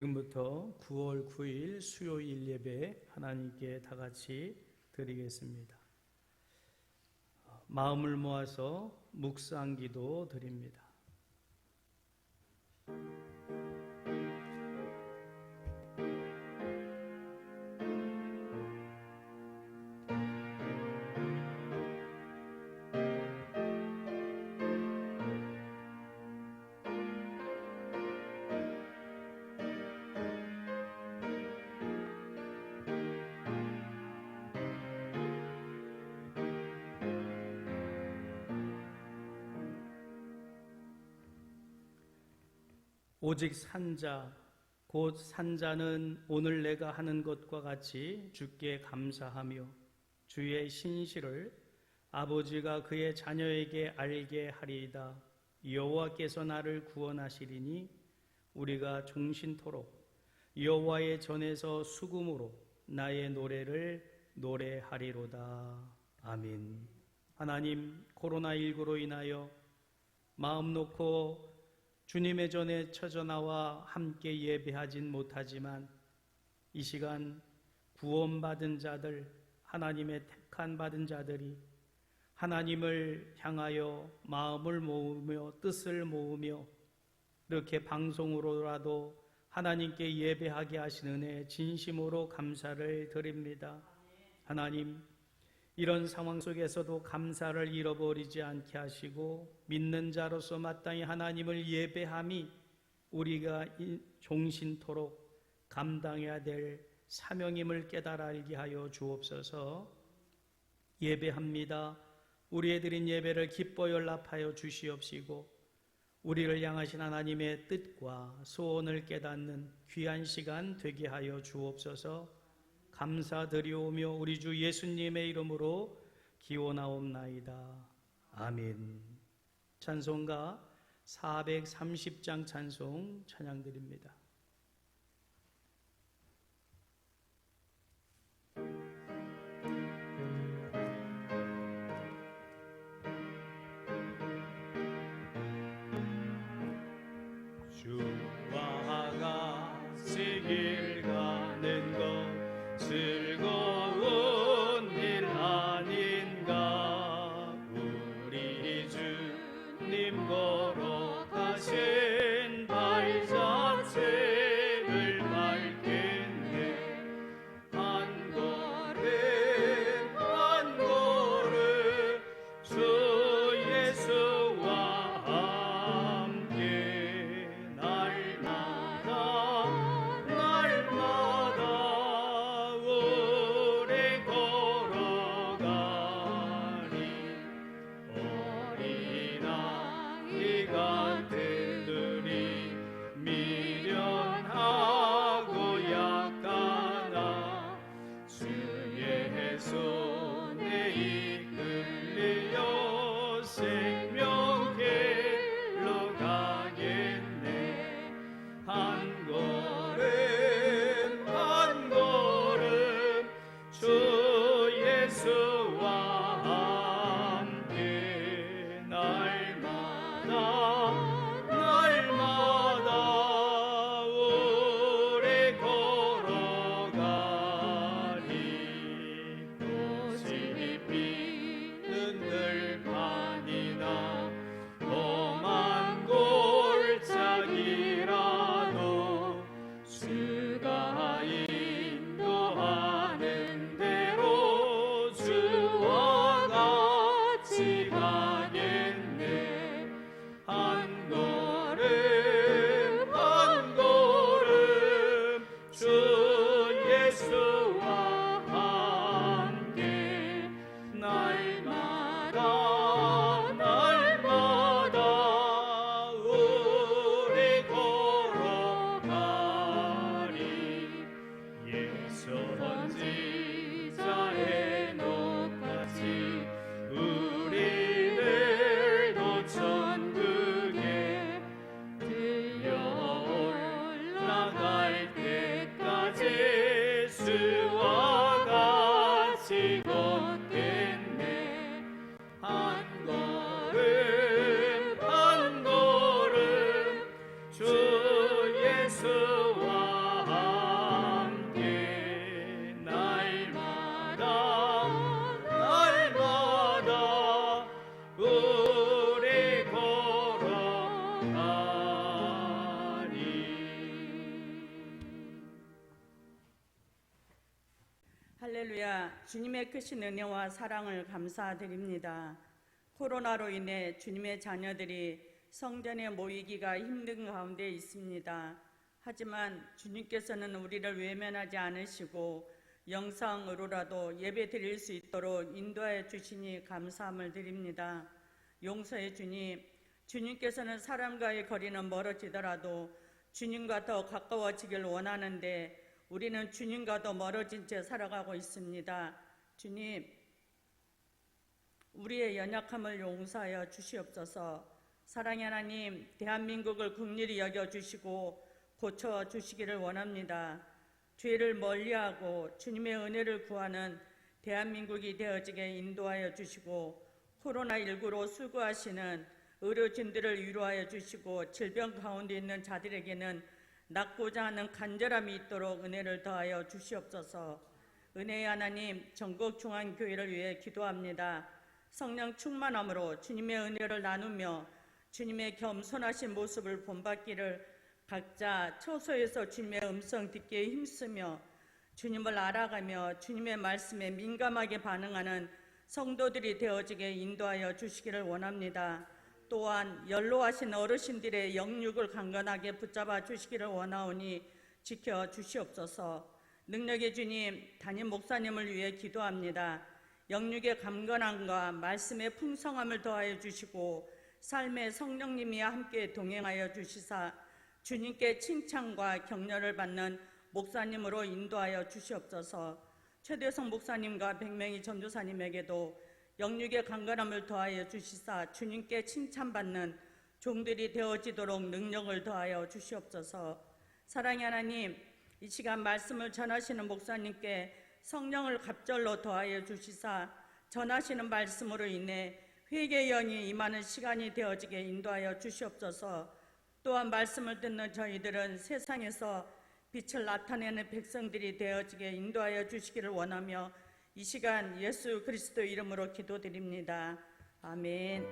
지금부터 9월 9일 수요일 예배 하나님께 다 같이 드리겠습니다. 마음을 모아서 묵상 기도 드립니다. 오직 산자 곧 산자는 오늘 내가 하는 것과 같이 주께 감사하며 주의 신실을 아버지가 그의 자녀에게 알게 하리이다. 여호와께서 나를 구원하시리니 우리가 종신토록 여호와의 전에서 수금으로 나의 노래를 노래하리로다. 아멘. 하나님, 코로나19로 인하여 마음 놓고 주님의 전에 처져나와 함께 예배하진 못하지만 이 시간 구원받은 자들, 하나님의 택한 받은 자들이 하나님을 향하여 마음을 모으며 뜻을 모으며 이렇게 방송으로라도 하나님께 예배하게 하시는 은혜 진심으로 감사를 드립니다. 하나님, 이런 상황 속에서도 감사를 잃어버리지 않게 하시고 믿는 자로서 마땅히 하나님을 예배함이 우리가 종신토록 감당해야 될 사명임을 깨달아 알게 하여 주옵소서. 예배합니다. 우리의 드린 예배를 기뻐 연락하여 주시옵시고 우리를 향하신 하나님의 뜻과 소원을 깨닫는 귀한 시간 되게 하여 주옵소서. 감사드리오며 우리 주 예수님의 이름으로 기원하옵나이다. 아멘. 찬송가 430장 찬송 찬양드립니다. 주와 같이 길 가는 것 즐거운 일 아닌가. 우리 주님 걸어가신 발자취 할렐루야. 주님의 크신 은혜와 사랑을 감사드립니다. 코로나로 인해 주님의 자녀들이 성전에 모이기가 힘든 가운데 있습니다. 하지만 주님께서는 우리를 외면하지 않으시고 영상으로라도 예배 드릴 수 있도록 인도하여 주시니 감사함을 드립니다. 용서해 주님, 주님께서는 사람과의 거리는 멀어지더라도 주님과 더 가까워지길 원하는데 우리는 주님과 더 멀어진 채 살아가고 있습니다. 주님, 우리의 연약함을 용서하여 주시옵소서. 사랑의 하나님, 대한민국을 긍휼히 여겨주시고 고쳐주시기를 원합니다. 죄를 멀리하고 주님의 은혜를 구하는 대한민국이 되어지게 인도하여 주시고 코로나19로 수고하시는 의료진들을 위로하여 주시고 질병 가운데 있는 자들에게는 낫고자 하는 간절함이 있도록 은혜를 더하여 주시옵소서. 은혜의 하나님, 전국 중앙교회를 위해 기도합니다. 성령 충만함으로 주님의 은혜를 나누며 주님의 겸손하신 모습을 본받기를 각자 처소에서 주님의 음성 듣기에 힘쓰며 주님을 알아가며 주님의 말씀에 민감하게 반응하는 성도들이 되어지게 인도하여 주시기를 원합니다. 또한 연로하신 어르신들의 영육을 강건하게 붙잡아 주시기를 원하오니 지켜 주시옵소서. 능력의 주님, 담임 목사님을 위해 기도합니다. 영육의 강건함과 말씀의 풍성함을 더하여 주시고 삶의 성령님이 함께 동행하여 주시사 주님께 칭찬과 격려를 받는 목사님으로 인도하여 주시옵소서. 최대성 목사님과 백명희 전도사님에게도 영육의 강건함을 더하여 주시사 주님께 칭찬받는 종들이 되어지도록 능력을 더하여 주시옵소서. 사랑의 하나님, 이 시간 말씀을 전하시는 목사님께 성령을 갑절로 더하여 주시사 전하시는 말씀으로 인해 회개의 영이 임하는 시간이 되어지게 인도하여 주시옵소서. 또한 말씀을 듣는 저희들은 세상에서 빛을 나타내는 백성들이 되어지게 인도하여 주시기를 원하며 이 시간 예수 그리스도 이름으로 기도드립니다. 아멘.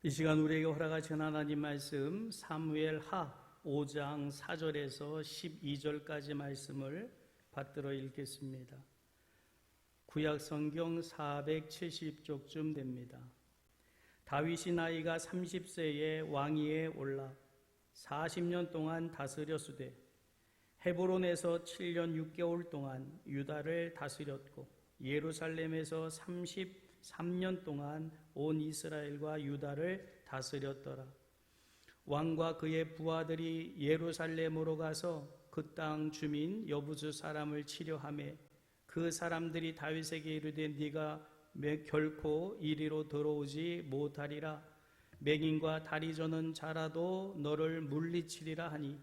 이 시간 우리에게 허락하신 하나님 말씀 사무엘하 5장 4절에서 12절까지 말씀을 받들어 읽겠습니다. 구약 성경 470쪽쯤 됩니다. 다윗이 나이가 30세에 왕위에 올라 40년 동안 다스렸으되 헤브론에서 7년 6개월 동안 유다를 다스렸고 예루살렘에서 33년 동안 온 이스라엘과 유다를 다스렸더라. 왕과 그의 부하들이 예루살렘으로 가서 그 땅 주민 여부수 사람을 치려하매 그 사람들이 다윗에게 이르되 네가 결코 이리로 들어오지 못하리라. 맹인과 다리 저는 자라도 너를 물리치리라 하니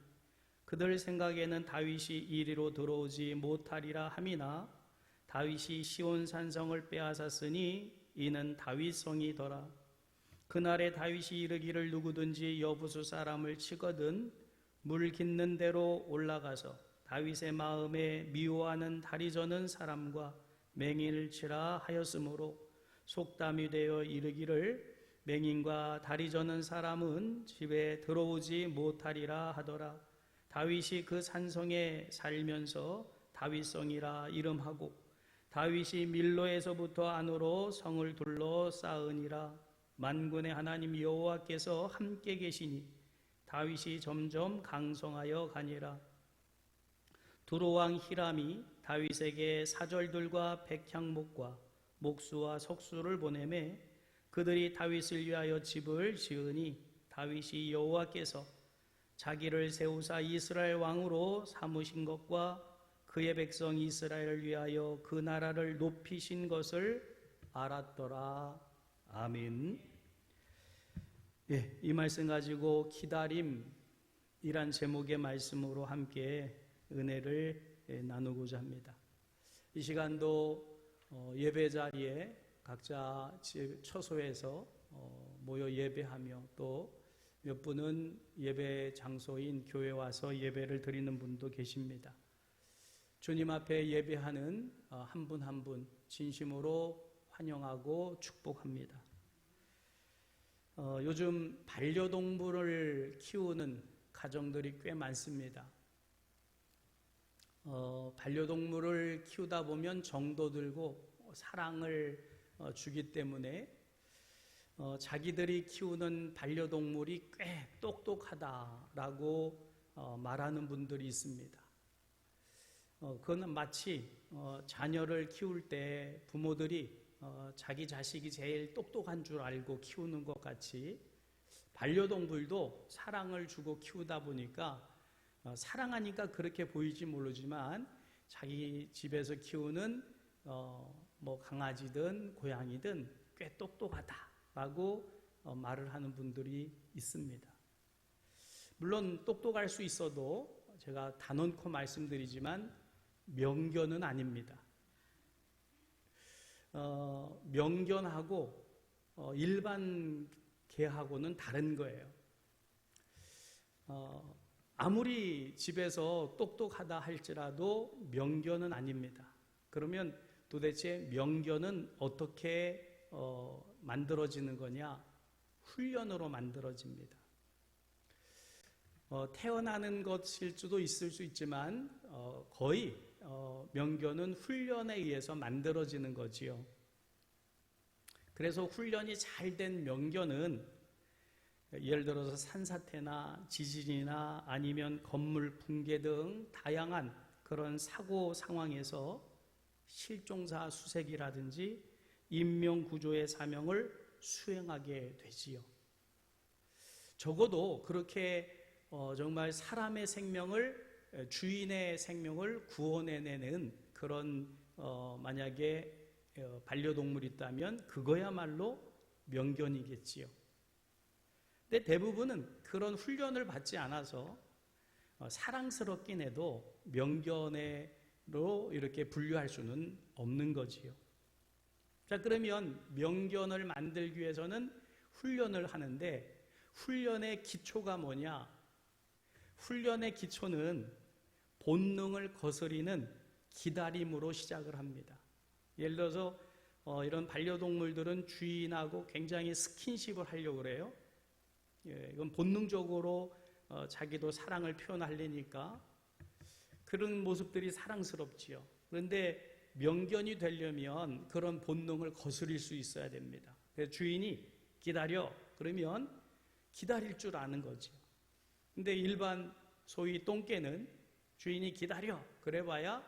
그들 생각에는 다윗이 이리로 들어오지 못하리라 함이나 다윗이 시온 산성을 빼앗았으니 이는 다윗성이더라. 그날에 다윗이 이르기를 누구든지 여부수 사람을 치거든 물 깃는 대로 올라가서 다윗의 마음에 미워하는 다리 저는 사람과 맹인을 치라 하였으므로 속담이 되어 이르기를 맹인과 다리 저는 사람은 집에 들어오지 못하리라 하더라. 다윗이 그 산성에 살면서 다윗성이라 이름하고 다윗이 밀로에서부터 안으로 성을 둘러 쌓으니라. 만군의 하나님 여호와께서 함께 계시니 다윗이 점점 강성하여 가니라. 두로왕 히람이 다윗에게 사절들과 백향목과 목수와 석수를 보내매 그들이 다윗을 위하여 집을 지으니 다윗이 여호와께서 자기를 세우사 이스라엘 왕으로 삼으신 것과 그의 백성 이스라엘을 위하여 그 나라를 높이신 것을 알았더라. 아멘. 이 말씀 가지고 기다림이란 제목의 말씀으로 함께 은혜를 나누고자 합니다. 이 시간도 예배 자리에 각자 처소에서 모여 예배하며 또 몇 분은 예배 장소인 교회 와서 예배를 드리는 분도 계십니다. 주님 앞에 예배하는 한 분 한 분 진심으로 환영하고 축복합니다. 요즘 반려동물을 키우는 가정들이 꽤 많습니다. 반려동물을 키우다 보면 정도 들고 사랑을 주기 때문에 자기들이 키우는 반려동물이 꽤 똑똑하다라고 말하는 분들이 있습니다. 그건 마치 자녀를 키울 때 부모들이 자기 자식이 제일 똑똑한 줄 알고 키우는 것 같이 반려동물도 사랑을 주고 키우다 보니까 사랑하니까 그렇게 보이지 모르지만 자기 집에서 키우는 뭐 강아지든 고양이든 꽤 똑똑하다라고 말을 하는 분들이 있습니다. 물론 똑똑할 수 있어도 제가 단언코 말씀드리지만 명견은 아닙니다. 명견하고 일반 개하고는 다른 거예요. 아무리 집에서 똑똑하다 할지라도 명견은 아닙니다. 그러면 도대체 명견은 어떻게 만들어지는 거냐? 훈련으로 만들어집니다. 태어나는 것일 수도 있을 수 있지만 거의 명견은 훈련에 의해서 만들어지는 거지요. 그래서 훈련이 잘 된 명견은 예를 들어서 산사태나 지진이나 아니면 건물 붕괴 등 다양한 그런 사고 상황에서 실종사 수색이라든지 인명구조의 사명을 수행하게 되지요. 적어도 그렇게 정말 사람의 생명을 주인의 생명을 구원해내는 그런 만약에 반려동물이 있다면 그거야말로 명견이겠지요. 근데 대부분은 그런 훈련을 받지 않아서 사랑스럽긴 해도 명견으로 이렇게 분류할 수는 없는 거지요. 자, 그러면 명견을 만들기 위해서는 훈련을 하는데 훈련의 기초가 뭐냐? 훈련의 기초는 본능을 거스리는 기다림으로 시작을 합니다. 예를 들어서 이런 반려동물들은 주인하고 굉장히 스킨십을 하려고 그래요. 이건 본능적으로 자기도 사랑을 표현하려니까 그런 모습들이 사랑스럽지요. 그런데 명견이 되려면 그런 본능을 거스릴 수 있어야 됩니다. 그래서 주인이 기다려 그러면 기다릴 줄 아는 거죠. 근데 일반 소위 똥개는 주인이 기다려 그래봐야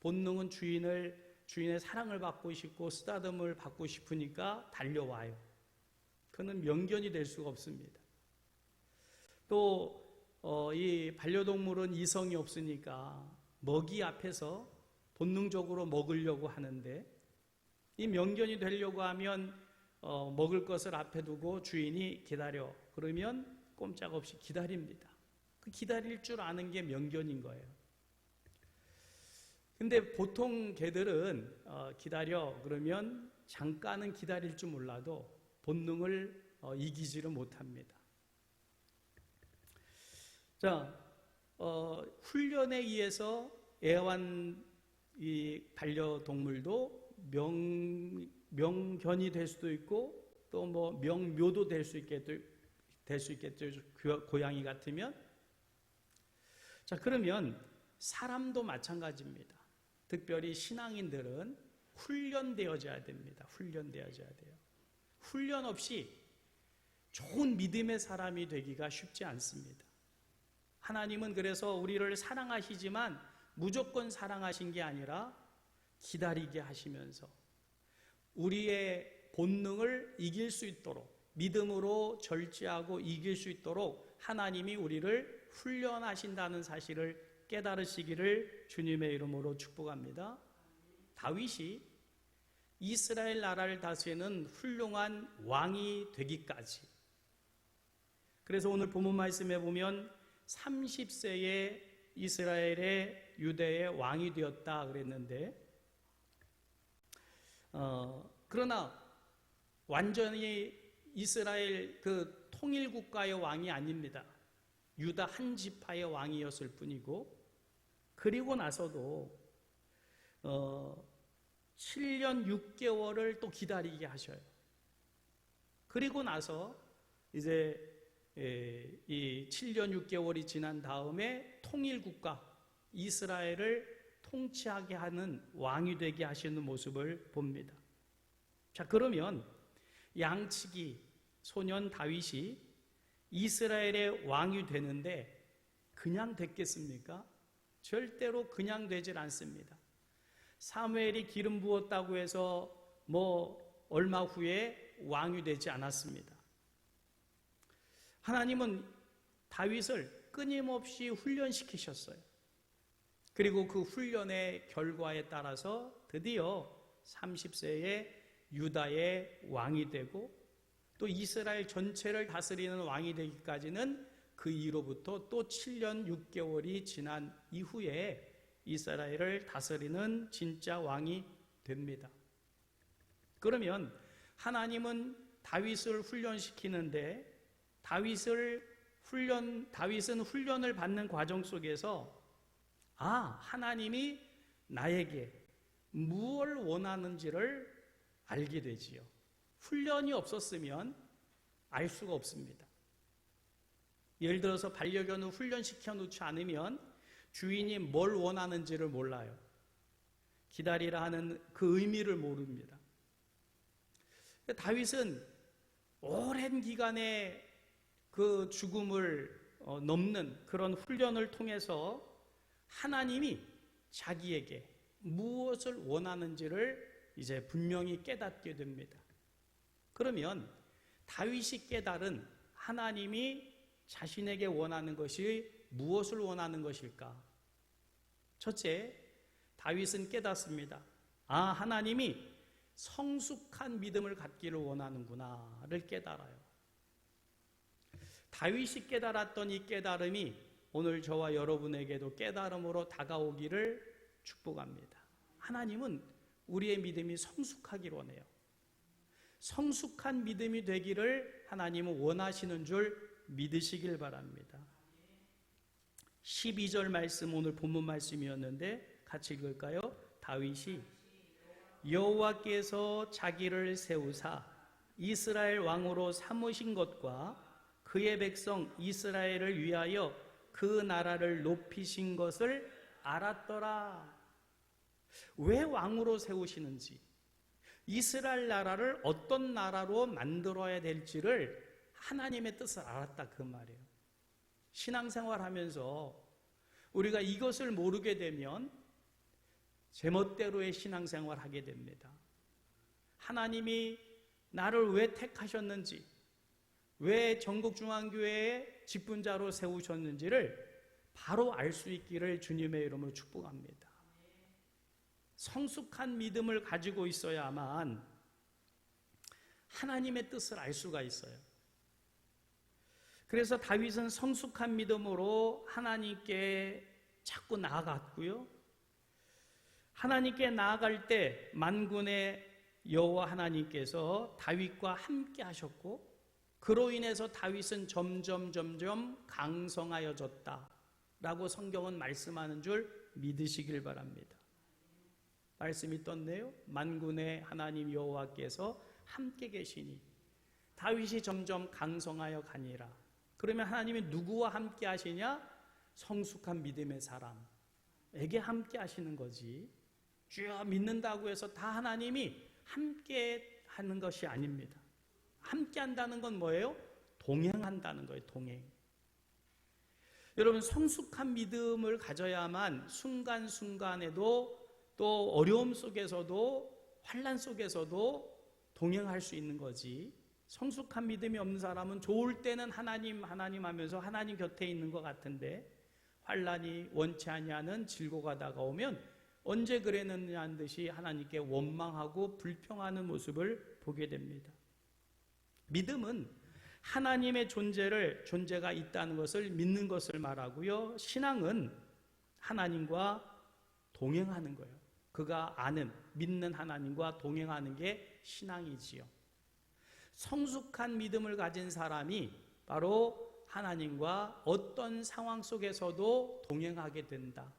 본능은 주인의 사랑을 받고 싶고 쓰다듬을 받고 싶으니까 달려와요. 그는 명견이 될 수가 없습니다. 또 이 반려동물은 이성이 없으니까 먹이 앞에서 본능적으로 먹으려고 하는데 이 명견이 되려고 하면 먹을 것을 앞에 두고 주인이 기다려 그러면 꼼짝없이 기다립니다. 그 기다릴 줄 아는 게 명견인 거예요. 근데 보통 개들은 기다려 그러면 잠깐은 기다릴 줄 몰라도 본능을 이기지를 못합니다. 자, 훈련에 의해서 애완 이 반려동물도 명견이 될 수도 있고 또 뭐 명묘도 될 수 있겠죠. 고양이 같으면. 자, 그러면 사람도 마찬가지입니다. 특별히 신앙인들은 훈련되어져야 됩니다. 훈련되어져야 돼요. 훈련 없이 좋은 믿음의 사람이 되기가 쉽지 않습니다. 하나님은 그래서 우리를 사랑하시지만 무조건 사랑하신 게 아니라 기다리게 하시면서 우리의 본능을 이길 수 있도록 믿음으로 절제하고 이길 수 있도록 하나님이 우리를 훈련하신다는 사실을 깨달으시기를 주님의 이름으로 축복합니다. 다윗이 이스라엘 나라를 다스리는 훌륭한 왕이 되기까지 그래서 오늘 본문 말씀에 보면 30세에 이스라엘의 유대의 왕이 되었다 그랬는데 그러나 완전히 이스라엘 그 통일국가의 왕이 아닙니다. 유다 한 지파의 왕이었을 뿐이고, 그리고 나서도 7년 6개월을 또 기다리게 하셔요. 그리고 나서 이제 이 7년 6개월이 지난 다음에 통일국가 이스라엘을 통치하게 하는 왕이 되게 하시는 모습을 봅니다. 자, 그러면 양치기 소년 다윗이 이스라엘의 왕이 되는데 그냥 됐겠습니까? 절대로 그냥 되질 않습니다. 사무엘이 기름 부었다고 해서 뭐 얼마 후에 왕이 되지 않았습니다. 하나님은 다윗을 끊임없이 훈련시키셨어요. 그리고 그 훈련의 결과에 따라서 드디어 30세에 유다의 왕이 되고 또 이스라엘 전체를 다스리는 왕이 되기까지는 그 이후로부터 또 7년 6개월이 지난 이후에 이스라엘을 다스리는 진짜 왕이 됩니다. 그러면 하나님은 다윗을 훈련시키는데 다윗은 훈련을 받는 과정 속에서 하나님이 나에게 무엇을 원하는지를 알게 되지요. 훈련이 없었으면 알 수가 없습니다. 예를 들어서 반려견을 훈련시켜 놓지 않으면 주인이 뭘 원하는지를 몰라요. 기다리라 하는 그 의미를 모릅니다. 다윗은 오랜 기간의 그 죽음을 넘는 그런 훈련을 통해서 하나님이 자기에게 무엇을 원하는지를 이제 분명히 깨닫게 됩니다. 그러면 다윗이 깨달은 하나님이 자신에게 원하는 것이 무엇을 원하는 것일까? 첫째, 다윗은 깨닫습니다. 하나님이 성숙한 믿음을 갖기를 원하는구나를 깨달아요. 다윗이 깨달았던 이 깨달음이 오늘 저와 여러분에게도 깨달음으로 다가오기를 축복합니다. 하나님은 우리의 믿음이 성숙하기를 원해요. 성숙한 믿음이 되기를 하나님은 원하시는 줄 믿으시길 바랍니다. 12절 말씀, 오늘 본문 말씀이었는데 같이 읽을까요? 다윗이 여호와께서 자기를 세우사 이스라엘 왕으로 삼으신 것과 그의 백성 이스라엘을 위하여 그 나라를 높이신 것을 알았더라. 왜 왕으로 세우시는지, 이스라엘 나라를 어떤 나라로 만들어야 될지를 하나님의 뜻을 알았다, 그 말이에요. 신앙생활 하면서 우리가 이것을 모르게 되면 제멋대로의 신앙생활 하게 됩니다. 하나님이 나를 왜 택하셨는지, 왜 전국중앙교회의 직분자로 세우셨는지를 바로 알 수 있기를 주님의 이름으로 축복합니다. 성숙한 믿음을 가지고 있어야만 하나님의 뜻을 알 수가 있어요. 그래서 다윗은 성숙한 믿음으로 하나님께 자꾸 나아갔고요. 하나님께 나아갈 때 만군의 여호와 하나님께서 다윗과 함께 하셨고, 그로 인해서 다윗은 점점 강성하여졌다 라고 성경은 말씀하는 줄 믿으시길 바랍니다. 말씀이 떴네요. 만군의 하나님 여호와께서 함께 계시니 다윗이 점점 강성하여 가니라. 그러면 하나님이 누구와 함께 하시냐? 성숙한 믿음의 사람에게 함께 하시는 거지, 쭉 믿는다고 해서 다 하나님이 함께 하는 것이 아닙니다. 함께 한다는 건 뭐예요? 동행한다는 거예요. 동행. 여러분, 성숙한 믿음을 가져야만 순간순간에도 또 어려움 속에서도 환난 속에서도 동행할 수 있는 거지, 성숙한 믿음이 없는 사람은 좋을 때는 하나님 하면서 하나님 곁에 있는 것 같은데 환난이 원치 아니하는 질고가 다가오면 언제 그랬느냐는 듯이 하나님께 원망하고 불평하는 모습을 보게 됩니다. 믿음은 하나님의 존재가 있다는 것을 믿는 것을 말하고요. 신앙은 하나님과 동행하는 거예요. 그가 아는, 믿는 하나님과 동행하는 게 신앙이지요. 성숙한 믿음을 가진 사람이 바로 하나님과 어떤 상황 속에서도 동행하게 된다.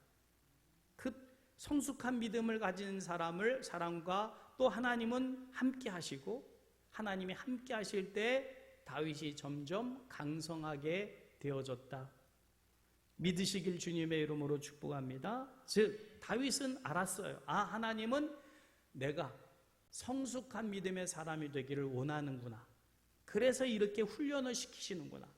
그 성숙한 믿음을 가진 사람과 또 하나님은 함께 하시고, 하나님이 함께 하실 때 다윗이 점점 강성하게 되어졌다. 믿으시길 주님의 이름으로 축복합니다. 즉 다윗은 알았어요. 하나님은 내가 성숙한 믿음의 사람이 되기를 원하는구나. 그래서 이렇게 훈련을 시키시는구나.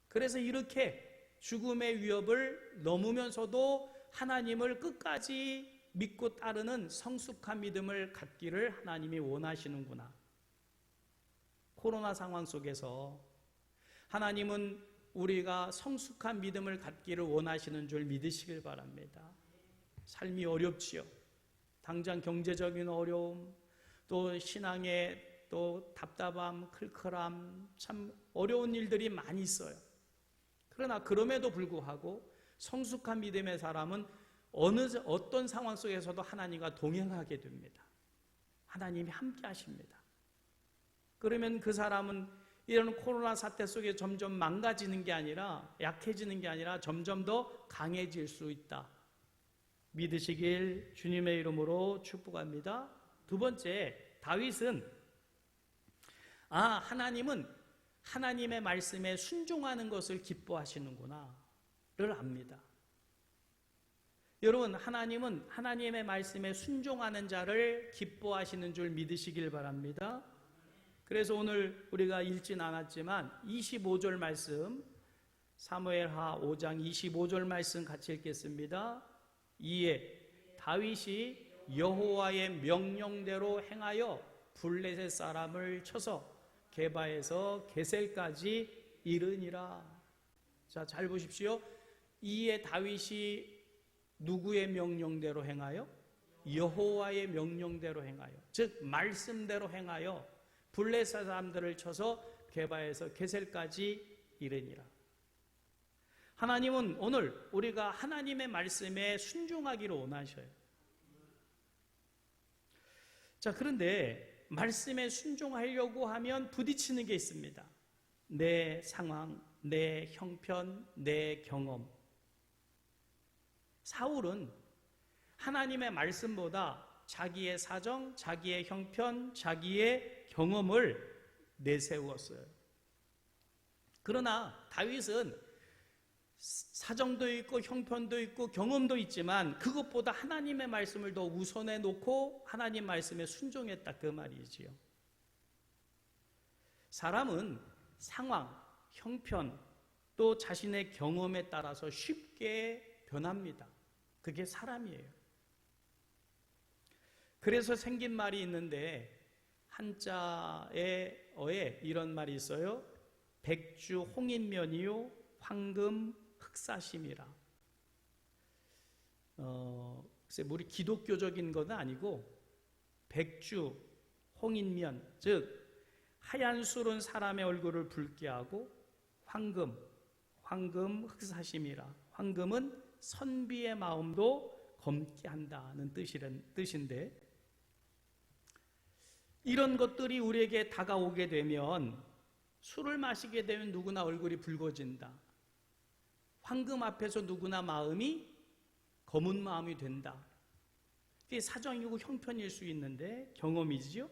그래서 이렇게 죽음의 위협을 넘으면서도 하나님을 끝까지 믿고 따르는 성숙한 믿음을 갖기를 하나님이 원하시는구나. 코로나 상황 속에서 하나님은 우리가 성숙한 믿음을 갖기를 원하시는 줄 믿으시길 바랍니다. 삶이 어렵지요. 당장 경제적인 어려움, 또 신앙의 또 답답함, 클클함, 참 어려운 일들이 많이 있어요. 그러나 그럼에도 불구하고 성숙한 믿음의 사람은 어떤 상황 속에서도 하나님과 동행하게 됩니다. 하나님이 함께 하십니다. 그러면 그 사람은 이런 코로나 사태 속에 점점 망가지는 게 아니라, 약해지는 게 아니라 점점 더 강해질 수 있다. 믿으시길 주님의 이름으로 축복합니다. 두 번째, 다윗은 하나님은 하나님의 말씀에 순종하는 것을 기뻐하시는구나를 압니다. 여러분, 하나님은 하나님의 말씀에 순종하는 자를 기뻐하시는 줄 믿으시길 바랍니다. 그래서 오늘 우리가 읽진 않았지만 25절 말씀, 사무엘하 5장 25절 말씀 같이 읽겠습니다. 이에 다윗이 여호와의 명령대로 행하여 블레셋 사람을 쳐서 게바에서 게셀까지 이르니라. 자, 잘 보십시오. 이에 다윗이 누구의 명령대로 행하여? 여호와의 명령대로 행하여, 즉 말씀대로 행하여 블레셋 사람들을 쳐서 게바에서 게셀까지 이르니라. 하나님은 오늘 우리가 하나님의 말씀에 순종하기를 원하셔요. 자, 그런데 말씀에 순종하려고 하면 부딪히는 게 있습니다. 내 상황, 내 형편, 내 경험. 사울은 하나님의 말씀보다 자기의 사정, 자기의 형편, 자기의 경험을 내세웠어요. 그러나 다윗은 사정도 있고 형편도 있고 경험도 있지만 그것보다 하나님의 말씀을 더 우선해 놓고 하나님 말씀에 순종했다, 그 말이지요. 사람은 상황, 형편, 또 자신의 경험에 따라서 쉽게 변합니다. 그게 사람이에요. 그래서 생긴 말이 있는데, 한자에 이런 말이 있어요. 백주 홍인면이요 황금 흑사심이라. 글쎄 우리 기독교적인 건 아니고, 백주 홍인면, 즉 하얀 술은 사람의 얼굴을 붉게 하고, 황금 흑사심이라. 황금은 선비의 마음도 검게 한다는 뜻인데, 이런 것들이 우리에게 다가오게 되면, 술을 마시게 되면 누구나 얼굴이 붉어진다. 황금 앞에서 누구나 마음이 검은 마음이 된다. 그게 사정이고 형편일 수 있는데 경험이지요.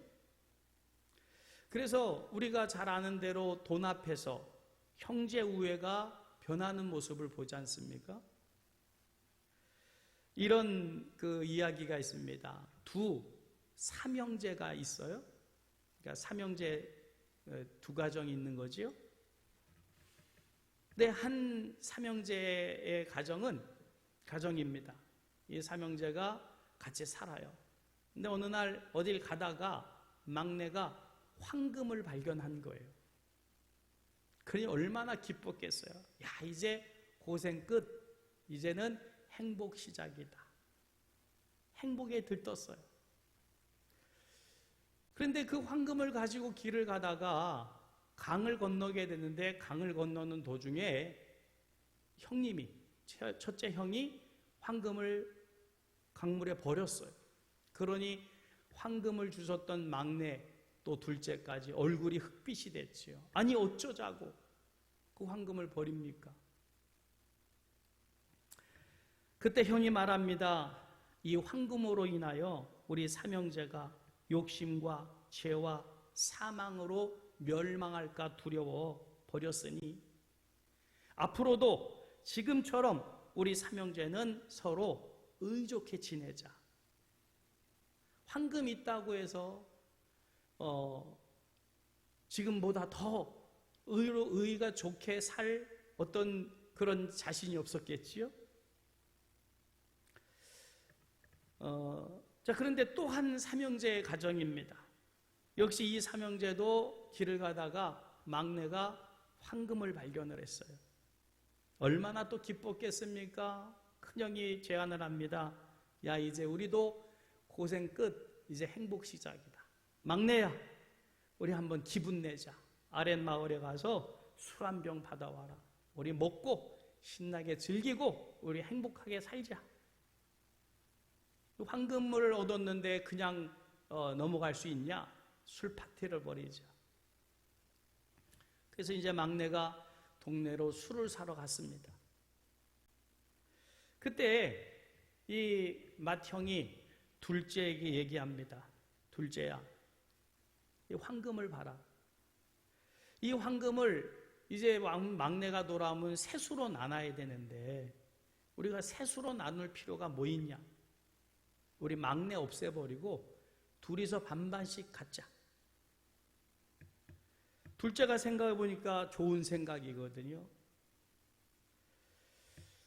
그래서 우리가 잘 아는 대로 돈 앞에서 형제 우애가 변하는 모습을 보지 않습니까? 이런 그 이야기가 있습니다. 두 삼형제가 있어요. 그러니까 삼형제 두 가정이 있는 거지요. 근데 한 삼형제의 가정입니다. 이 삼형제가 같이 살아요. 근데 어느 날 어딜 가다가 막내가 황금을 발견한 거예요. 그러니 얼마나 기뻤겠어요. 야, 이제 고생 끝. 이제는 행복 시작이다. 행복에 들떴어요. 그런데 그 황금을 가지고 길을 가다가 강을 건너게 되는데, 강을 건너는 도중에 첫째 형이 황금을 강물에 버렸어요. 그러니 황금을 주셨던 막내 또 둘째까지 얼굴이 흑빛이 됐지요. 아니 어쩌자고 그 황금을 버립니까? 그때 형이 말합니다. 이 황금으로 인하여 우리 삼형제가 욕심과 죄와 사망으로 멸망할까 두려워 버렸으니 앞으로도 지금처럼 우리 삼형제는 서로 의좋게 지내자. 황금 있다고 해서 지금보다 더 의가 좋게 살 어떤 그런 자신이 없었겠지요. 자, 그런데 또 한 삼형제의 가정입니다. 역시 이 삼형제도 길을 가다가 막내가 황금을 발견을 했어요. 얼마나 또 기뻤겠습니까? 큰형이 제안을 합니다. 야, 이제 우리도 고생 끝, 이제 행복 시작이다. 막내야, 우리 한번 기분 내자. 아랫마을에 가서 술 한 병 받아와라. 우리 먹고 신나게 즐기고 우리 행복하게 살자. 황금을 얻었는데 그냥 넘어갈 수 있냐? 술 파티를 벌이자. 그래서 이제 막내가 동네로 술을 사러 갔습니다. 그때 이 맏형이 둘째에게 얘기합니다. 둘째야, 이 황금을 봐라. 이 황금을 이제 막내가 돌아오면 셋으로 나눠야 되는데 우리가 셋으로 나눌 필요가 뭐 있냐? 우리 막내 없애버리고 둘이서 반반씩 갖자. 둘째가 생각해 보니까 좋은 생각이거든요.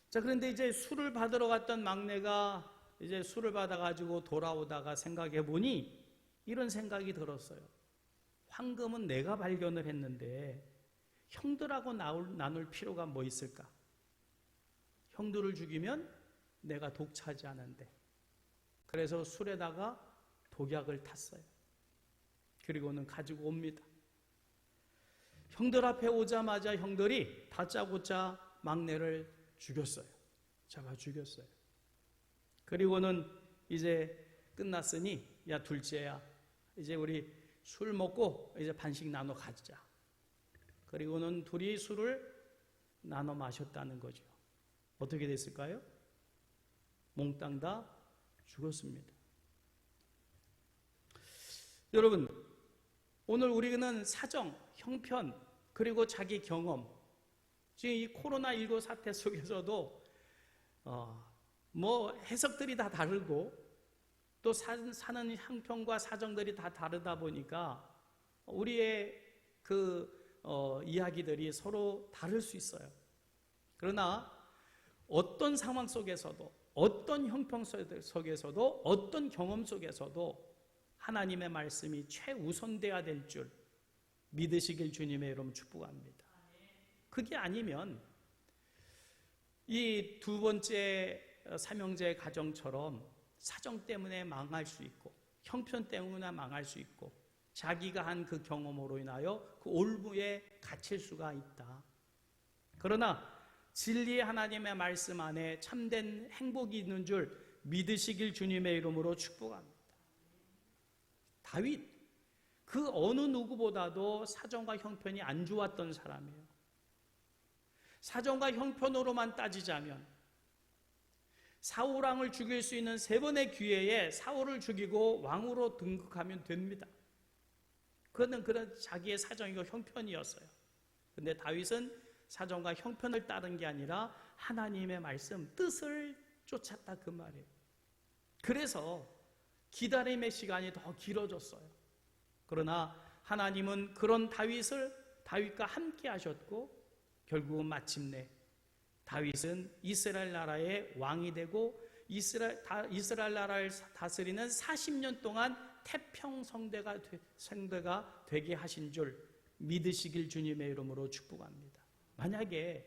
자, 그런데 이제 술을 받으러 갔던 막내가 이제 술을 받아가지고 돌아오다가 생각해 보니 이런 생각이 들었어요. 황금은 내가 발견을 했는데 형들하고 나눌 필요가 뭐 있을까? 형들을 죽이면 내가 독차지하는데. 그래서 술에다가 독약을 탔어요. 그리고는 가지고 옵니다. 형들 앞에 오자마자 형들이 다짜고짜 막내를 죽였어요. 잡아 죽였어요. 그리고는 이제 끝났으니 야 둘째야, 이제 우리 술 먹고 이제 반씩 나눠 가자. 그리고는 둘이 술을 나눠 마셨다는 거죠. 어떻게 됐을까요? 몽땅 다 죽었습니다. 여러분, 오늘 우리는 사정, 형편, 그리고 자기 경험, 지금 이 코로나19 사태 속에서도 뭐 해석들이 다 다르고 또 사는 형편과 사정들이 다 다르다 보니까 우리의 이야기들이 서로 다를 수 있어요. 그러나 어떤 상황 속에서도, 어떤 형편 속에서도, 어떤 경험 속에서도 하나님의 말씀이 최우선돼야 될 줄 믿으시길 주님의 이름 축복합니다. 그게 아니면 이 두 번째 삼형제의 가정처럼 사정 때문에 망할 수 있고 형편 때문에 망할 수 있고 자기가 한 그 경험으로 인하여 그 올무에 갇힐 수가 있다. 그러나 진리의 하나님의 말씀 안에 참된 행복이 있는 줄 믿으시길 주님의 이름으로 축복합니다. 다윗, 그 어느 누구보다도 사정과 형편이 안 좋았던 사람이에요. 사정과 형편으로만 따지자면 사울왕을 죽일 수 있는 3번의 기회에 사울을 죽이고 왕으로 등극하면 됩니다. 그거는 그런 자기의 사정이고 형편이었어요. 그런데 다윗은 사정과 형편을 따른 게 아니라 하나님의 말씀, 뜻을 쫓았다 그 말이에요. 그래서 기다림의 시간이 더 길어졌어요. 그러나 하나님은 그런 다윗과 함께 하셨고 결국은 마침내 다윗은 이스라엘 나라의 왕이 되고 이스라엘 나라를 다스리는 40년 동안 태평성대가 되게 하신 줄 믿으시길 주님의 이름으로 축복합니다. 만약에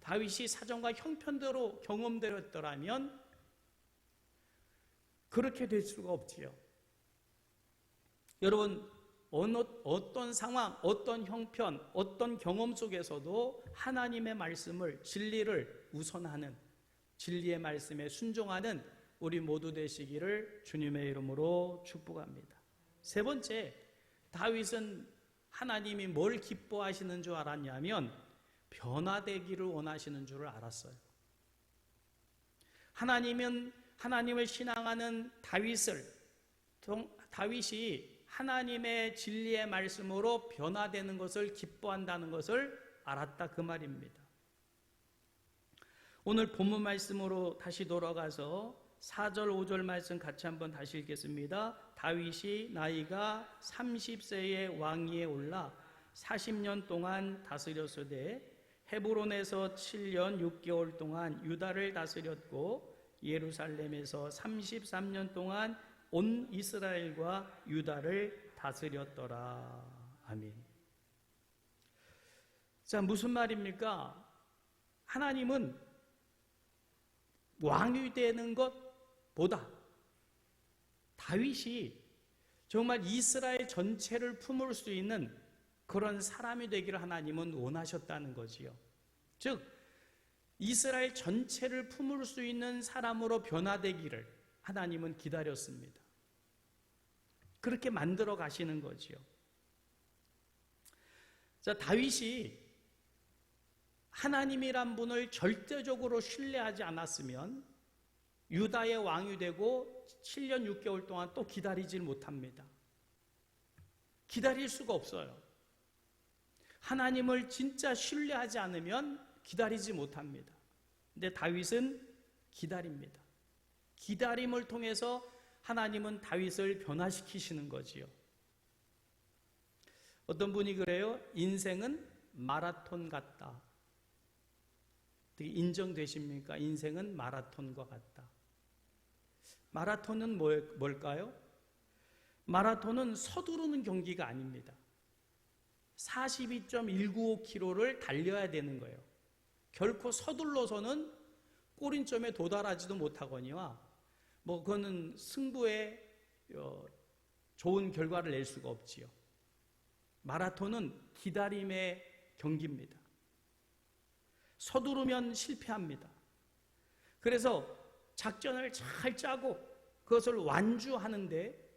다윗이 사정과 형편대로 경험되었더라면 그렇게 될 수가 없지요. 여러분, 어떤 상황, 어떤 형편, 어떤 경험 속에서도 하나님의 말씀을, 진리를 우선하는, 진리의 말씀에 순종하는 우리 모두 되시기를 주님의 이름으로 축복합니다. 세 번째, 다윗은 하나님이 뭘 기뻐하시는 줄 알았냐면 변화되기를 원하시는 줄을 알았어요. 하나님은 하나님을 신앙하는 다윗이 하나님의 진리의 말씀으로 변화되는 것을 기뻐한다는 것을 알았다, 그 말입니다. 오늘 본문 말씀으로 다시 돌아가서 4절 5절 말씀 같이 한번 다시 읽겠습니다. 다윗이 나이가 30세의 왕위에 올라 40년 동안 다스렸으되 헤브론에서 7년 6개월 동안 유다를 다스렸고 예루살렘에서 33년 동안 온 이스라엘과 유다를 다스렸더라. 아멘. 자, 무슨 말입니까? 하나님은 왕이 되는 것보다 다윗이 정말 이스라엘 전체를 품을 수 있는 그런 사람이 되기를 하나님은 원하셨다는 거지요. 즉 이스라엘 전체를 품을 수 있는 사람으로 변화되기를 하나님은 기다렸습니다. 그렇게 만들어 가시는 거지요. 자, 다윗이 하나님이란 분을 절대적으로 신뢰하지 않았으면 유다의 왕이 되고 7년 6개월 동안 또 기다리질 못합니다. 기다릴 수가 없어요. 하나님을 진짜 신뢰하지 않으면 기다리지 못합니다. 근데 다윗은 기다립니다. 기다림을 통해서 하나님은 다윗을 변화시키시는 거지요. 어떤 분이 그래요. 인생은 마라톤 같다. 인정되십니까? 인생은 마라톤과 같다. 마라톤은 뭘까요? 마라톤은 서두르는 경기가 아닙니다. 42.195km를 달려야 되는 거예요. 결코 서둘러서는 꼬린점에 도달하지도 못하거니와 그거는 승부에 좋은 결과를 낼 수가 없지요. 마라톤은 기다림의 경기입니다. 서두르면 실패합니다. 그래서 작전을 잘 짜고 그것을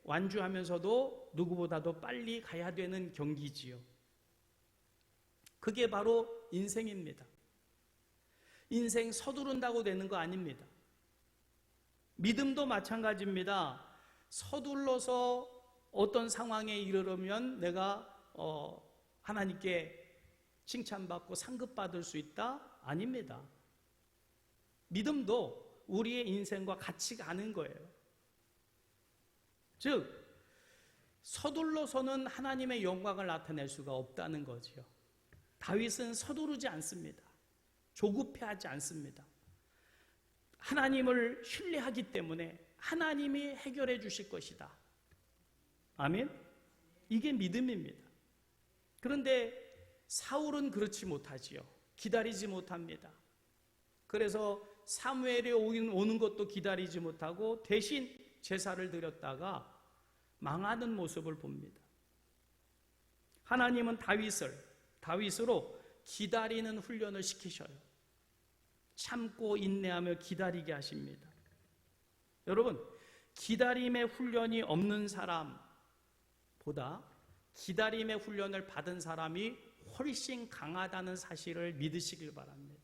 완주하면서도 누구보다도 빨리 가야 되는 경기지요. 그게 바로 인생입니다. 인생 서두른다고 되는 거 아닙니다. 믿음도 마찬가지입니다. 서둘러서 어떤 상황에 이르려면 내가 하나님께 칭찬받고 상급받을 수 있다? 아닙니다. 믿음도 우리의 인생과 같이 가는 거예요. 즉 서둘러서는 하나님의 영광을 나타낼 수가 없다는 거지요. 다윗은 서두르지 않습니다. 조급해하지 않습니다. 하나님을 신뢰하기 때문에 하나님이 해결해 주실 것이다. 아멘? 이게 믿음입니다. 그런데 사울은 그렇지 못하지요. 기다리지 못합니다. 그래서 사무엘이 오는 것도 기다리지 못하고 대신 제사를 드렸다가 망하는 모습을 봅니다. 하나님은 다윗으로 기다리는 훈련을 시키셔요. 참고 인내하며 기다리게 하십니다. 여러분, 기다림의 훈련이 없는 사람보다 기다림의 훈련을 받은 사람이 훨씬 강하다는 사실을 믿으시길 바랍니다.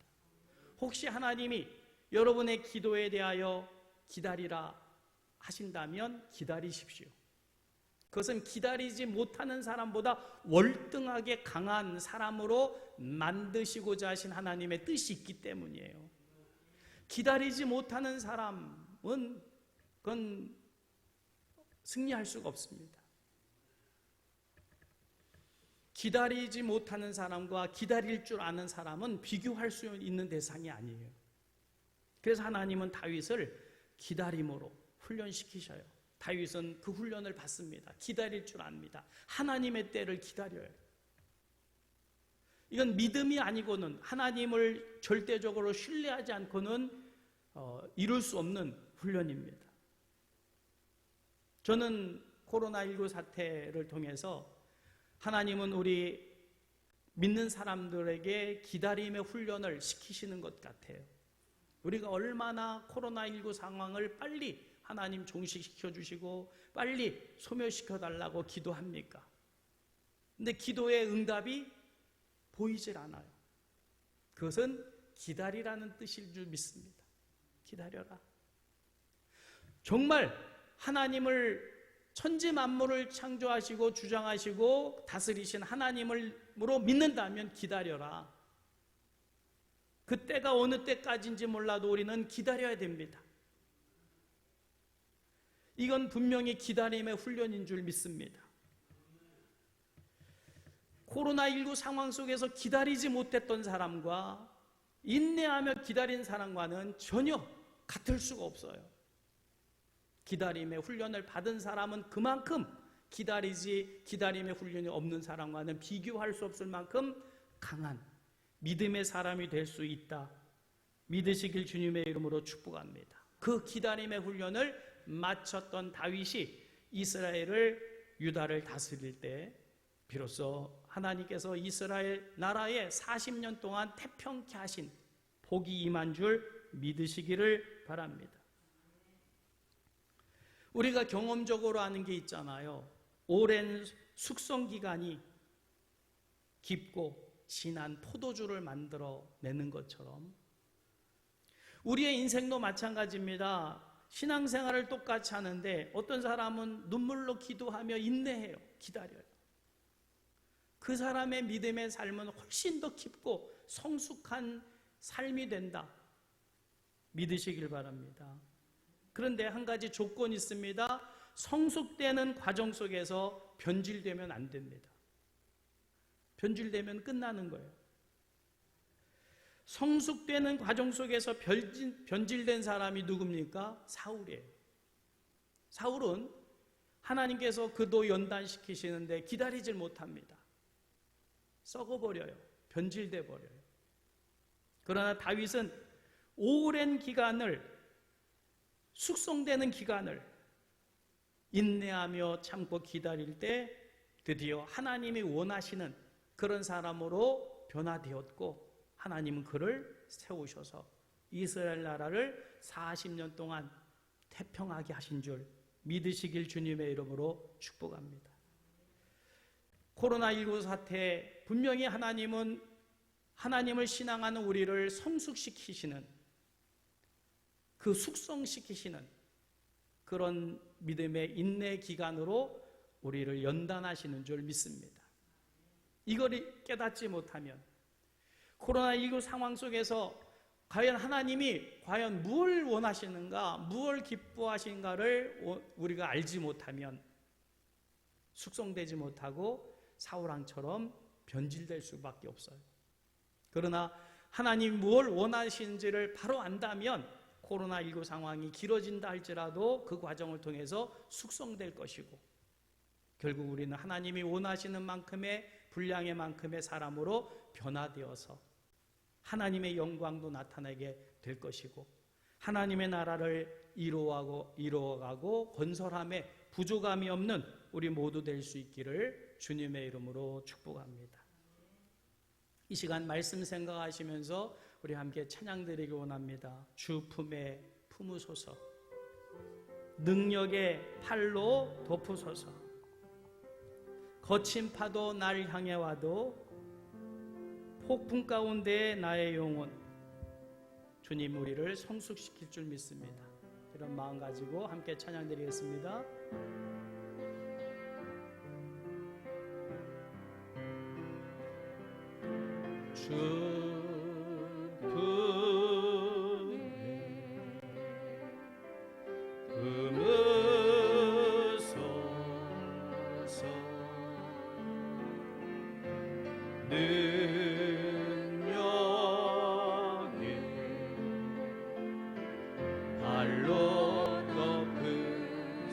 혹시 하나님이 여러분의 기도에 대하여 기다리라 하신다면 기다리십시오. 그것은 기다리지 못하는 사람보다 월등하게 강한 사람으로 만드시고자 하신 하나님의 뜻이 있기 때문이에요. 기다리지 못하는 사람은 그건 승리할 수가 없습니다. 기다리지 못하는 사람과 기다릴 줄 아는 사람은 비교할 수 있는 대상이 아니에요. 그래서 하나님은 다윗을 기다림으로 훈련시키셔요. 다윗은 그 훈련을 받습니다. 기다릴 줄 압니다. 하나님의 때를 기다려요. 이건 믿음이 아니고는 하나님을 절대적으로 신뢰하지 않고는 이룰 수 없는 훈련입니다. 저는 코로나19 사태를 통해서 하나님은 우리 믿는 사람들에게 기다림의 훈련을 시키시는 것 같아요. 우리가 얼마나 코로나19 상황을 빨리 하나님 종식시켜 주시고 빨리 소멸시켜 달라고 기도합니까? 근데 기도의 응답이 보이질 않아요. 그것은 기다리라는 뜻일 줄 믿습니다. 기다려라. 정말 하나님을 천지 만물을 창조하시고 주장하시고 다스리신 하나님으로 믿는다면 기다려라. 그 때가 어느 때까지인지 몰라도 우리는 기다려야 됩니다. 이건 분명히 기다림의 훈련인 줄 믿습니다. 코로나19 상황 속에서 기다리지 못했던 사람과 인내하며 기다린 사람과는 전혀 같을 수가 없어요. 기다림의 훈련을 받은 사람은 그만큼 기다림의 훈련이 없는 사람과는 비교할 수 없을 만큼 강한 믿음의 사람이 될 수 있다. 믿으시길 주님의 이름으로 축복합니다. 그 기다림의 훈련을 마쳤던 다윗이 이스라엘을 유다를 다스릴 때 비로소 하나님께서 이스라엘 나라에 40년 동안 태평케 하신 복이 임한 줄 믿으시기를 바랍니다. 우리가 경험적으로 아는 게 있잖아요. 오랜 숙성 기간이 깊고 진한 포도주를 만들어 내는 것처럼 우리의 인생도 마찬가지입니다. 신앙생활을 똑같이 하는데 어떤 사람은 눈물로 기도하며 인내해요. 기다려요. 그 사람의 믿음의 삶은 훨씬 더 깊고 성숙한 삶이 된다. 믿으시길 바랍니다. 그런데 한 가지 조건이 있습니다. 성숙되는 과정 속에서 변질되면 안 됩니다. 변질되면 끝나는 거예요. 성숙되는 과정 속에서 변질된 사람이 누굽니까? 사울이에요. 사울은 하나님께서 그도 연단시키시는데 기다리질 못합니다. 썩어버려요. 변질돼 버려요. 그러나 다윗은 오랜 기간을 숙성되는 기간을 인내하며 참고 기다릴 때 드디어 하나님이 원하시는 그런 사람으로 변화되었고 하나님은 그를 세우셔서 이스라엘 나라를 40년 동안 태평하게 하신 줄 믿으시길 주님의 이름으로 축복합니다. 코로나19 사태 분명히 하나님은 하나님을 신앙하는 우리를 성숙시키시는 그 숙성시키시는 그런 믿음의 인내 기간으로 우리를 연단하시는 줄 믿습니다. 이걸 깨닫지 못하면 코로나19 상황 속에서 과연 하나님이 과연 무엇을 원하시는가, 무엇을 기뻐하시는가를 우리가 알지 못하면 숙성되지 못하고 사울왕처럼 변질될 수밖에 없어요. 그러나 하나님이 무엇을 원하시는지를 바로 안다면 코로나19 상황이 길어진다 할지라도 그 과정을 통해서 숙성될 것이고 결국 우리는 하나님이 원하시는 만큼의 분량의 만큼의 사람으로 변화되어서 하나님의 영광도 나타나게 될 것이고 하나님의 나라를 이루어가고 건설함에 부족함이 없는 우리 모두 될 수 있기를 주님의 이름으로 축복합니다. 이 시간 말씀 생각하시면서 우리 함께 찬양드리기 원합니다. 주 품에 품으소서, 능력의 팔로 덮으소서, 거친 파도 날 향해 와도 폭풍 가운데 나의 영혼, 주님 우리를 성숙시킬 줄 믿습니다. 이런 마음 가지고 함께 찬양드리겠습니다. 주 품에 품으소서, 능력의 발로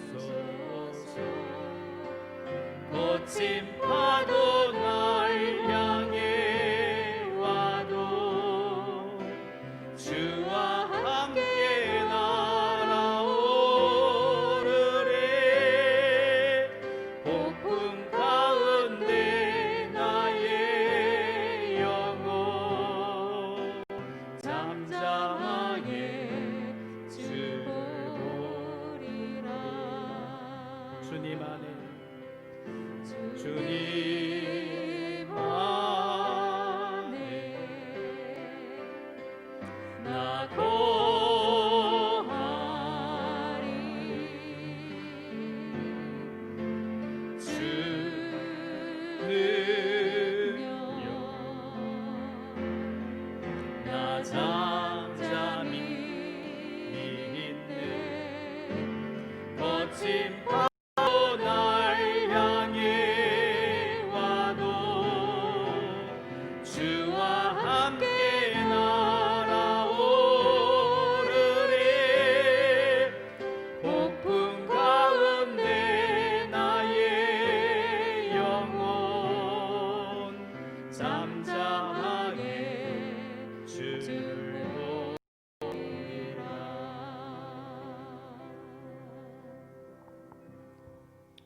덮으소서, 거친 파도 날 향해 와도 주와 함께 날아오르리. 폭풍 가운데 나의 영혼 잠잠하게 주를 보리라. 주님 안에 주님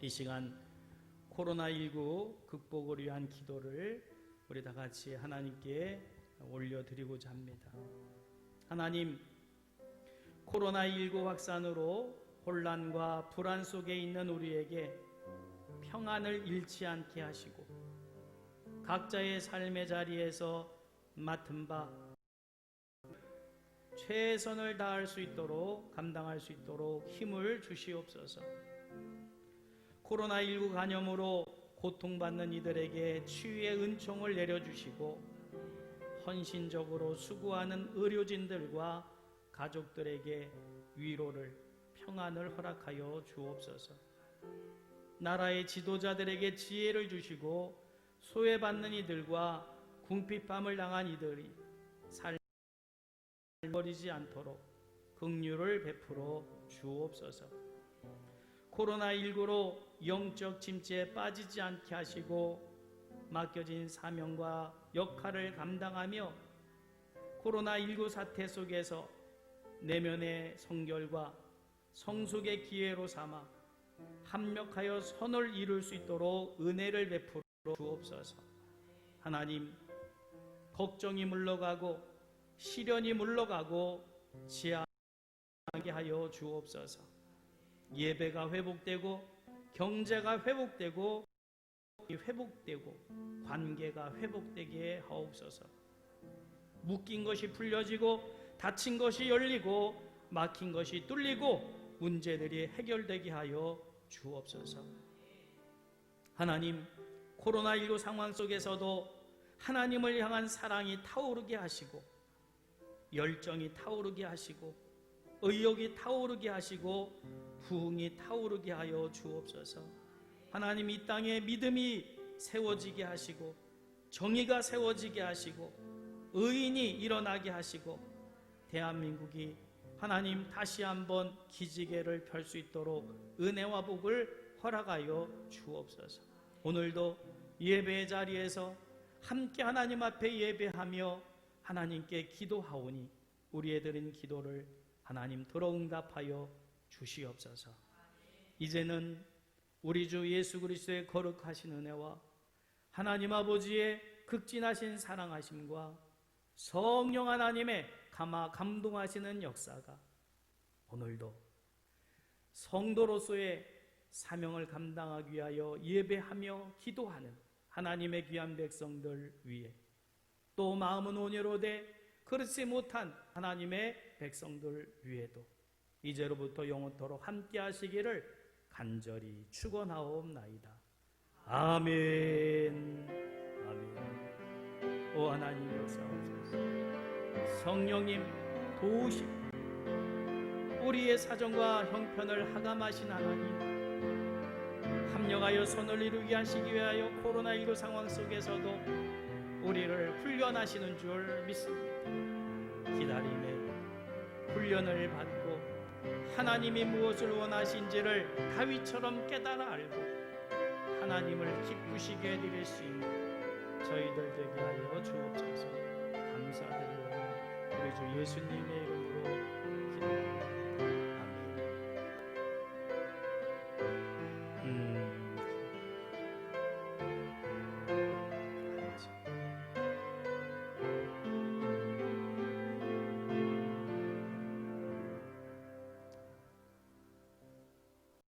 이 시간 코로나19 극복을 위한 기도를 우리 다 같이 하나님께 올려드리고자 합니다. 하나님, 코로나19 확산으로 혼란과 불안 속에 있는 우리에게 평안을 잃지 않게 하시고 각자의 삶의 자리에서 맡은 바 최선을 다할 수 있도록 감당할 수 있도록 힘을 주시옵소서. 코로나19 감염으로 고통받는 이들에게 치유의 은총을 내려주시고 헌신적으로 수고하는 의료진들과 가족들에게 위로를 평안을 허락하여 주옵소서. 나라의 지도자들에게 지혜를 주시고 소외받는 이들과 궁핍함을 당한 이들이 삶을 버리지 않도록 긍휼을 베풀어 주옵소서. 코로나19로 영적 침체에 빠지지 않게 하시고 맡겨진 사명과 역할을 감당하며 코로나19 사태 속에서 내면의 성결과 성숙의 기회로 삼아 합력하여 선을 이룰 수 있도록 은혜를 베풀어 주옵소서. 하나님, 걱정이 물러가고 시련이 물러가고 지혜하게 하여 주옵소서. 예배가 회복되고 경제가 회복되고 관계가 회복되게 하옵소서. 묶인 것이 풀려지고 닫힌 것이 열리고 막힌 것이 뚫리고 문제들이 해결되게 하여 주옵소서. 하나님, 코로나19 상황 속에서도 하나님을 향한 사랑이 타오르게 하시고 열정이 타오르게 하시고 의욕이 타오르게 하시고 부흥이 타오르게 하여 주옵소서. 하나님, 이 땅에 믿음이 세워지게 하시고 정의가 세워지게 하시고 의인이 일어나게 하시고 대한민국이 하나님 다시 한번 기지개를 펼 수 있도록 은혜와 복을 허락하여 주옵소서. 오늘도 예배의 자리에서 함께 하나님 앞에 예배하며 하나님께 기도하오니 우리의 드린 기도를 하나님 들어 응답하여 주시옵소서. 이제는 우리 주 예수 그리스도의 거룩하신 은혜와 하나님 아버지의 극진하신 사랑하심과 성령 하나님의 감동하시는 역사가 오늘도 성도로서의 사명을 감당하기 위하여 예배하며 기도하는 하나님의 귀한 백성들 위에 또 마음은 온유로되 그렇지 못한 하나님의 백성들 위에도 이제로부터 영원토록 함께 하시기를 간절히 축원하옵나이다. 아멘. 아멘. 오 하나님 역사하옵소서. 성령님 도우시고 우리의 사정과 형편을 하감하신 하나님, 합력하여 선을 이루게 하시기 위하여 코로나19 상황 속에서도 우리를 훈련하시는 줄 믿습니다. 기다림에 훈련을 받고 하나님이 무엇을 원하신지를 다윗처럼 깨달아 알고 하나님을 기쁘시게 해드릴 수 있는 저희들 되게 하여 주옵소서. 감사드리오니 우리 주 예수님의 이름으로